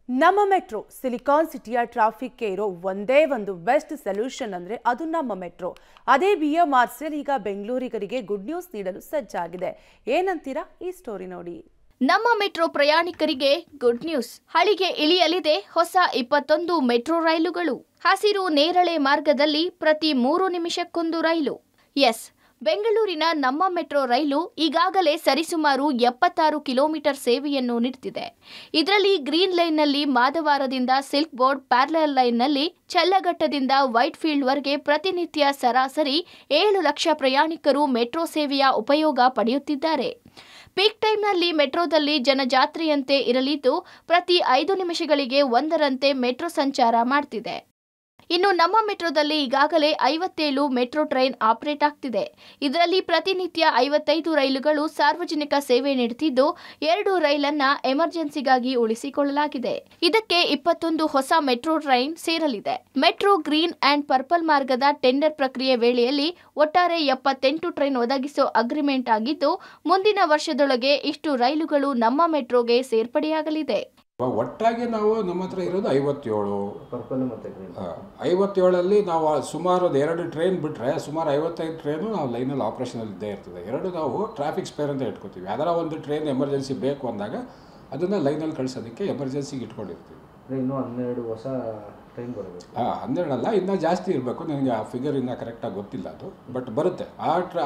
ನಮ್ಮ metro silicon ಸಿಟಿಯ ಟ್ರಾಫಿಕ್ಗೆ ಇರೋ ಒಂದೇ ಒಂದು ಬೆಸ್ಟ್ ಸೊಲ್ಯೂಷನ್ ಅಂದ್ರೆ ಅದು ನಮ್ಮ ಮೆಟ್ರೋ. ಅದೇ BMRCL ಈಗ ಬೆಂಗಳೂರಿಗರಿಗೆ ಗುಡ್ ನ್ಯೂಸ್ ನೀಡಲು ಸಜ್ಜಾಗಿದೆ. ಏನಂತೀರಾ? ಈ ಸ್ಟೋರಿ ನೋಡಿ. ನಮ್ಮ ಮೆಟ್ರೋ ಪ್ರಯಾಣಿಕರಿಗೆ ಗುಡ್ ನ್ಯೂಸ್. ಹಳಿಗೆ ಇಳಿಯಲಿದೆ ಹೊಸ 21 ಮೆಟ್ರೋ ರೈಲುಗಳು. ಹಸಿರು ನೇರಳೆ ಮಾರ್ಗದಲ್ಲಿ ಪ್ರತಿ 3 ನಿಮಿಷಕ್ಕೊಂದು ರೈಲು. ಎಸ್, ಬೆಂಗಳೂರಿನ ನಮ್ಮ ಮೆಟ್ರೋ ರೈಲು ಈಗಾಗಲೇ ಸರಿಸುಮಾರು 76 ಕಿಲೋಮೀಟರ್ ಸೇವೆಯನ್ನು ನೀಡುತ್ತಿದೆ. ಇದರಲ್ಲಿ ಗ್ರೀನ್ ಲೈನ್ನಲ್ಲಿ ಮಾದವಾರದಿಂದ ಸಿಲ್ಕ್ ಬೋರ್ಡ್, ಪ್ಯಾರಲಲ್ ಲೈನ್ನಲ್ಲಿ ಚಲ್ಲಘಟ್ಟದಿಂದ ವೈಟ್ ಫೀಲ್ಡ್ವರೆಗೆ ಪ್ರತಿನಿತ್ಯ ಸರಾಸರಿ 7 ಲಕ್ಷ ಪ್ರಯಾಣಿಕರು ಮೆಟ್ರೋ ಸೇವೆಯ ಉಪಯೋಗ ಪಡೆಯುತ್ತಿದ್ದಾರೆ. ಪೀಕ್ ಟೈಮ್ನಲ್ಲಿ ಮೆಟ್ರೋದಲ್ಲಿ ಜನಜಾತ್ರೆಯಂತೆ ಇರಲಿದ್ದು ಪ್ರತಿ 5 ನಿಮಿಷಗಳಿಗೆ ಒಂದರಂತೆ ಮೆಟ್ರೋ ಸಂಚಾರ ಮಾಡ್ತಿದೆ. ಇನ್ನು ನಮ್ಮ ಮೆಟ್ರೋದಲ್ಲಿ ಈಗಾಗಲೇ 57 ಮೆಟ್ರೋ ಟ್ರೈನ್ ಆಪರೇಟ್ ಆಗ್ತಿದೆ. ಇದರಲ್ಲಿ ಪ್ರತಿನಿತ್ಯ 55 ರೈಲುಗಳು ಸಾರ್ವಜನಿಕ ಸೇವೆ ನೀಡುತ್ತಿದ್ದು 2 ರೈಲನ್ನ ಎಮರ್ಜೆನ್ಸಿಗಾಗಿ ಉಳಿಸಿಕೊಳ್ಳಲಾಗಿದೆ. ಇದಕ್ಕೆ 21 ಹೊಸ ಮೆಟ್ರೋ ಟ್ರೈನ್ ಸೇರಲಿದೆ. ಮೆಟ್ರೋ ಗ್ರೀನ್ ಅಂಡ್ ಪರ್ಪಲ್ ಮಾರ್ಗದ ಟೆಂಡರ್ ಪ್ರಕ್ರಿಯೆ ವೇಳೆಯಲ್ಲಿ ಒಟ್ಟಾರೆ 78 ಟ್ರೈನ್ ಒದಗಿಸೋ ಅಗ್ರಿಮೆಂಟ್ ಆಗಿದ್ದು ಮುಂದಿನ ವರ್ಷದೊಳಗೆ ಇಷ್ಟು ರೈಲುಗಳು ನಮ್ಮ ಮೆಟ್ರೋಗೆ ಸೇರ್ಪಡೆಯಾಗಲಿದೆ. ಒಟ್ಟಾಗಿ ನಾವು ನಮ್ಮ ಹತ್ರ ಇರೋದು 57 ಪರ್ಪಲ್ ಮತ್ತು 57ಲ್ಲಿ ನಾವು ಸುಮಾರು 2 ಟ್ರೈನ್ ಬಿಟ್ಟರೆ ಸುಮಾರು 55 ಟ್ರೈನು ನಾವು ಲೈನಲ್ಲಿ ಆಪ್ರೇಷನಲ್ಲಿ ಇದ್ದೇ ಇರ್ತದೆ. 2 ನಾವು ಟ್ರಾಫಿಕ್ ಸ್ಪೇರ್ ಅಂತ ಇಟ್ಕೋತೀವಿ. ಯಾವ್ದಾರ ಒಂದು ಟ್ರೈನ್ ಎಮರ್ಜೆನ್ಸಿ ಬೇಕು ಅಂದಾಗ ಅದನ್ನು ಲೈನಲ್ಲಿ ಕಳಿಸೋದಕ್ಕೆ ಎಮರ್ಜೆನ್ಸಿಗೆ ಇಟ್ಕೊಂಡಿರ್ತೀವಿ. ಇನ್ನೂ 12 ಹೊಸ ಟ್ರೈನ್ ಬರಬೇಕು. 12 ಅಲ್ಲ, ಇನ್ನೂ ಜಾಸ್ತಿ ಇರಬೇಕು. ನನಗೆ ಆ ಫಿಗರ್ ಇನ್ನೂ ಕರೆಕ್ಟಾಗಿ ಗೊತ್ತಿಲ್ಲ ಅದು, ಬಟ್ ಬರುತ್ತೆ.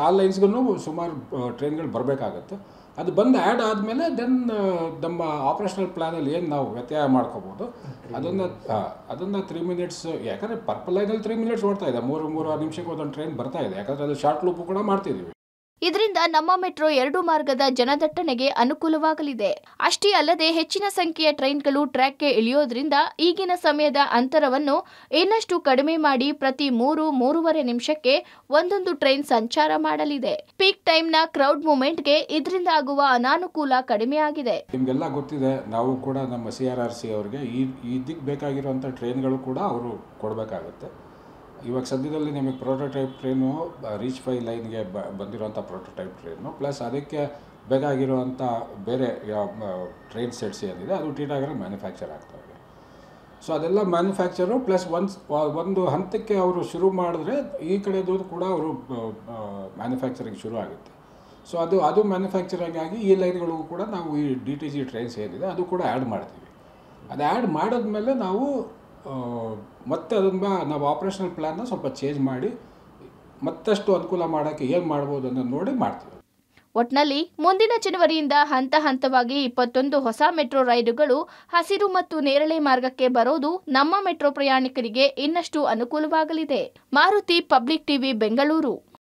ಆ ಲೈನ್ಸ್ಗೂ ಸುಮಾರು ಟ್ರೈನ್ಗಳು ಬರಬೇಕಾಗತ್ತೆ. ಅದು ಬಂದು ಆ್ಯಡ್ ಆದಮೇಲೆ ದೆನ್ ನಮ್ಮ ಆಪ್ರೇಷನಲ್ ಪ್ಲ್ಯಾನಲ್ಲಿ ಏನು ನಾವು ವ್ಯತ್ಯಯ ಮಾಡ್ಕೋಬೋದು ಅದನ್ನು 3 ಮಿನಿಟ್ಸ್, ಯಾಕಂದರೆ ಪರ್ಪಲ್ ಲೈನಲ್ಲಿ 3 ಮಿನಿಟ್ಸ್ ಓಡ್ತಾ ಇದೆ. 3 ನಿಮಿಷಕ್ಕೆ ಒಂದೊಂದು ಟ್ರೈನ್ ಬರ್ತಾ ಇದೆ. ಯಾಕಂದರೆ ಅದು ಶಾರ್ಟ್ ಲೂಪು ಕೂಡ ಮಾಡ್ತಿದ್ದೀವಿ. ಇದರಿಂದ ನಮ್ಮ ಮೆಟ್ರೋ 2 ಮಾರ್ಗದ ಜನದಟ್ಟಣೆಗೆ ಅನುಕೂಲವಾಗಲಿದೆ. ಅಷ್ಟೇ ಅಲ್ಲದೆ ಹೆಚ್ಚಿನ ಸಂಖ್ಯೆಯ ಟ್ರೈನ್ಗಳು ಟ್ರ್ಯಾಕ್ಗೆ ಇಳಿಯೋದ್ರಿಂದ ಈಗಿನ ಸಮಯದ ಅಂತರವನ್ನು ಇನ್ನಷ್ಟು ಕಡಿಮೆ ಮಾಡಿ ಪ್ರತಿ 3-3.5 ನಿಮಿಷಕ್ಕೆ ಒಂದೊಂದು ಟ್ರೈನ್ ಸಂಚಾರ ಮಾಡಲಿದೆ. ಪೀಕ್ ಟೈಮ್ನ ಕ್ರೌಡ್ ಮೂವ್ಮೆಂಟ್ಗೆ ಇದರಿಂದ ಆಗುವ ಅನಾನುಕೂಲ ಕಡಿಮೆ ಆಗಿದೆ. ನಿಮಗೆಲ್ಲ ಗೊತ್ತಿದೆ, ನಾವು ಕೂಡ ನಮ್ಮ CRRC ಅವರಿಗೆ ಇದಕ್ಕೆ ಬೇಕಾಗಿರುವಂಥ ಟ್ರೈನ್ಗಳು ಕೂಡ ಅವರು ಕೊಡಬೇಕಾಗುತ್ತೆ. ಇವಾಗ ಸದ್ಯದಲ್ಲಿ ನಿಮಗೆ ಪ್ರೋಟೋಟೈಪ್ ಟ್ರೈನು ರೀಚ್ 5 ಲೈನ್ಗೆ ಬಂದಿರೋಂಥ ಪ್ರೋಟೋಟೈಪ್ ಟ್ರೈನು, ಪ್ಲಸ್ ಅದಕ್ಕೆ ಬೇಕಾಗಿರುವಂಥ ಬೇರೆ ಟ್ರೈನ್ ಸೆಟ್ಸ್ ಏನಿದೆ ಅದು ಟಿಟಾಗರ ಮ್ಯಾನುಫ್ಯಾಕ್ಚರ್ ಆಗ್ತಾಯಿದೆ. ಸೊ ಅದೆಲ್ಲ ಮ್ಯಾನುಫ್ಯಾಕ್ಚರು ಪ್ಲಸ್ ಒಂದು ಹಂತಕ್ಕೆ ಅವರು ಶುರು ಮಾಡಿದ್ರೆ ಈ ಕಡೆದು ಕೂಡ ಅವರು ಮ್ಯಾನುಫ್ಯಾಕ್ಚರಿಂಗ್ ಶುರು ಆಗುತ್ತೆ. ಸೊ ಅದು ಮ್ಯಾನುಫ್ಯಾಕ್ಚರಿಂಗ್ ಆಗಿ ಈ ಲೈನ್ಗಳಿಗೂ ಕೂಡ ನಾವು ಈ DTG ಟ್ರೈನ್ಸ್ ಏನಿದೆ ಅದು ಕೂಡ ಆ್ಯಡ್ ಮಾಡ್ತೀವಿ. ಅದು ಆ್ಯಡ್ ಮಾಡಿದ್ಮೇಲೆ ನಾವು ಮತ್ತೆ ಅದನ್ನು ನಾವು ಆಪ್ರೇಷನಲ್ ಪ್ಲ್ಯಾನ್ನ ಸ್ವಲ್ಪ ಚೇಂಜ್ ಮಾಡಿ ಮತ್ತಷ್ಟು ಅನುಕೂಲ ಮಾಡೋಕ್ಕೆ ಏನು ಮಾಡ್ಬೋದು ಅನ್ನೋದು ನೋಡಿ ಮಾಡ್ತೀವಿ. ಒಟ್ನಲ್ಲಿ ಮುಂದಿನ ಜನವರಿಯಿಂದ ಹಂತವಾಗಿ 21 ಹೊಸ ಮೆಟ್ರೋ ರೈಲುಗಳು ಹಸಿರು ಮತ್ತು ನೇರಳೆ ಮಾರ್ಗಕ್ಕೆ ಬರೋದು ನಮ್ಮ ಮೆಟ್ರೋ ಪ್ರಯಾಣಿಕರಿಗೆ ಇನ್ನಷ್ಟು ಅನುಕೂಲವಾಗಲಿದೆ. Maruti, public TV, Bengaluru.